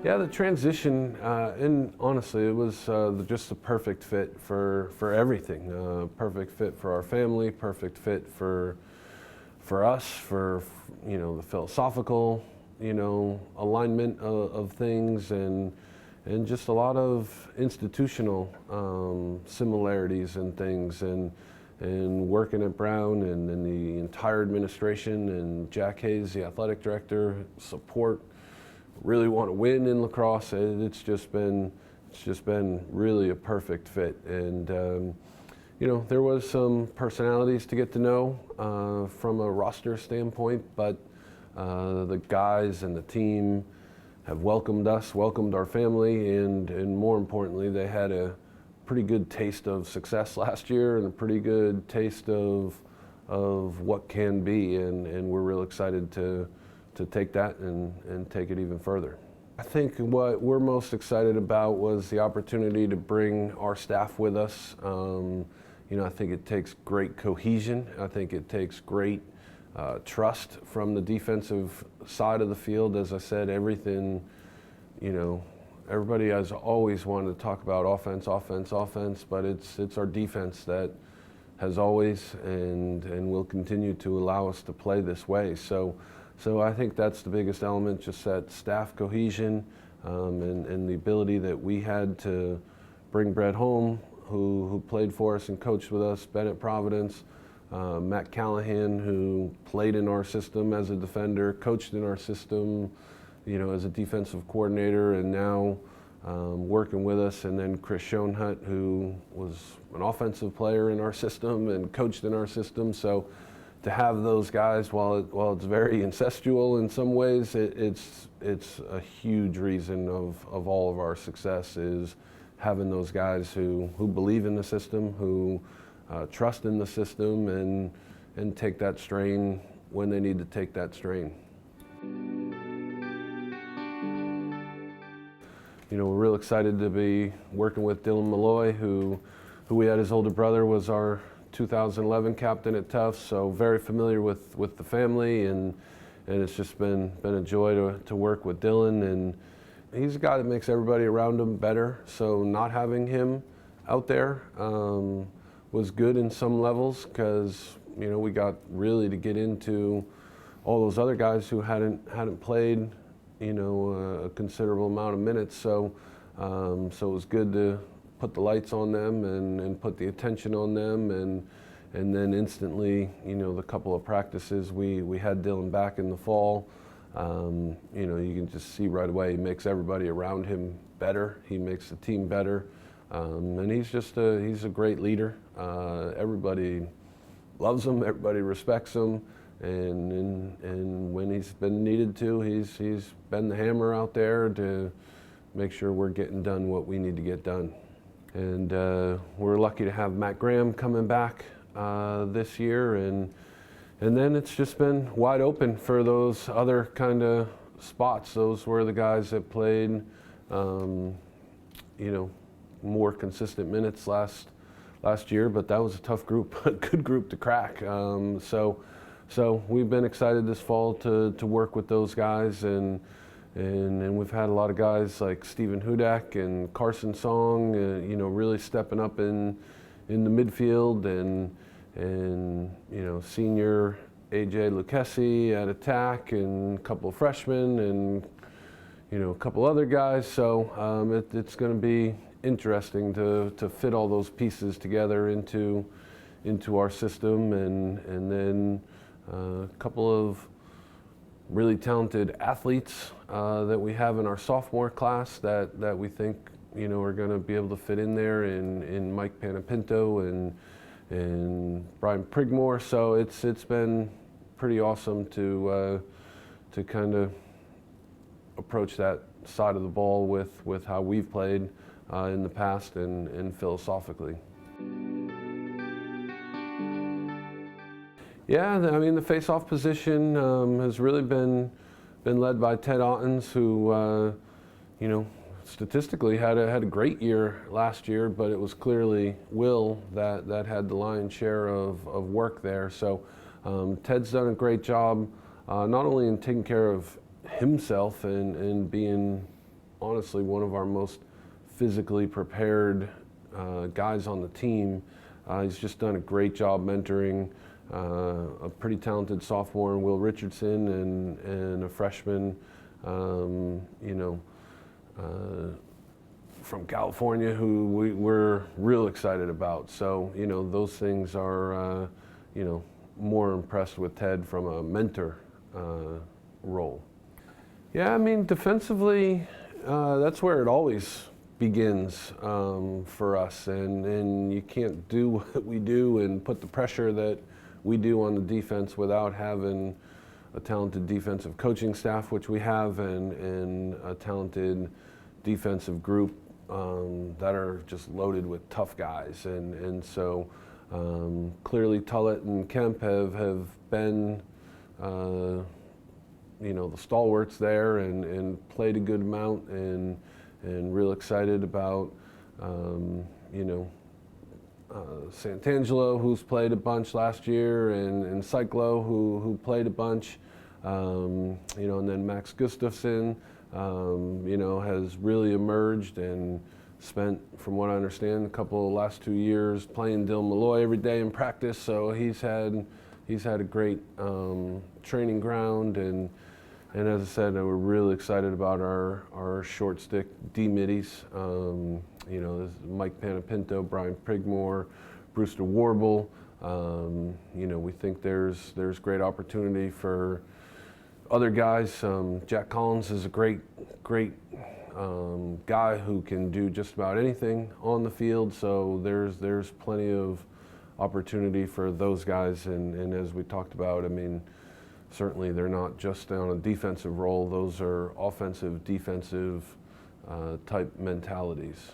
Yeah, the transition, and honestly, it was just a perfect fit for everything. Perfect fit for our family, perfect fit for us, for the philosophical alignment of things, and just a lot of institutional similarities and things, and working at Brown and the entire administration and Jack Hayes, the athletic director, support. Really want to win in lacrosse. It's just been really a perfect fit, and there was some personalities to get to know from a roster standpoint, but the guys and the team have welcomed us, welcomed our family, and more importantly, they had a pretty good taste of success last year and a pretty good taste of what can be, and we're real excited to take that and take it even further. I think what we're most excited about was the opportunity to bring our staff with us. I think it takes great cohesion. I think it takes great trust from the defensive side of the field. As I said, everything, everybody has always wanted to talk about offense, offense, offense, but it's our defense that has always and will continue to allow us to play this way. So I think that's the biggest element, just that staff cohesion, and the ability that we had to bring Brett home, who played for us and coached with us, Ben at Providence, Matt Callahan, who played in our system as a defender, coached in our system, as a defensive coordinator, and now working with us, and then Chris Schoenhut, who was an offensive player in our system and coached in our system. So to have those guys, while it's very incestual in some ways, it's a huge reason of all of our success, is having those guys who believe in the system, who trust in the system, and take that strain when they need to take that strain. We're real excited to be working with Dylan Malloy, who we had, his older brother was our 2011 captain at Tufts, so very familiar with the family, and it's just been a joy to work with Dylan, and he's a guy that makes everybody around him better, so not having him out there was good in some levels, because we got really to get into all those other guys who hadn't played a considerable amount of minutes, so it was good to put the lights on them and put the attention on them, and then instantly, the couple of practices we had Dylan back in the fall, you can just see right away he makes everybody around him better. He makes the team better, and he's a great leader. Everybody loves him. Everybody respects him, and when he's been needed to, he's been the hammer out there to make sure we're getting done what we need to get done. And we're lucky to have Matt Graham coming back this year, and then it's just been wide open for those other kind of spots. Those were the guys that played, more consistent minutes last year, but that was a tough group, a good group to crack. So we've been excited this fall to work with those guys, and we've had a lot of guys like Stephen Hudak and Carson Song, really stepping up in the midfield, and senior AJ Lucchesi at attack, and a couple of freshmen, and a couple other guys. So it's going to be interesting to fit all those pieces together into our system, and then a couple of really talented athletes that we have in our sophomore class that we think are going to be able to fit in there, in Mike Panapinto and Brian Prigmore. So it's been pretty awesome to kind of approach that side of the ball with how we've played in the past and philosophically. Yeah, I mean, the face-off position has really been led by Ted Ottens, who, statistically had a great year last year, but it was clearly Will that had the lion's share of work there. So Ted's done a great job, not only in taking care of himself and being honestly one of our most physically prepared guys on the team. He's just done a great job mentoring a pretty talented sophomore in Will Richardson and a freshman, from California who we're real excited about. So, those things are, more impressed with Ted from a mentor role. Yeah, I mean, defensively, that's where it always begins for us, and you can't do what we do and put the pressure that we do on the defense without having a talented defensive coaching staff, which we have, and a talented defensive group that are just loaded with tough guys. And so clearly Tullett and Kemp have been the stalwarts there and played a good amount, and real excited about Santangelo, who's played a bunch last year, and Cyclo, who played a bunch, and then Max Gustafson, has really emerged and spent, from what I understand, a couple of last 2 years playing Dylan Malloy every day in practice. So he's had a great training ground, and as I said, we're really excited about our short stick D-middies. This is Mike Panapinto, Brian Prigmore, Brewster Warble. We think there's great opportunity for other guys. Jack Collins is a great guy who can do just about anything on the field. So there's plenty of opportunity for those guys. And as we talked about, I mean, certainly they're not just on a defensive role. Those are offensive, defensive type mentalities.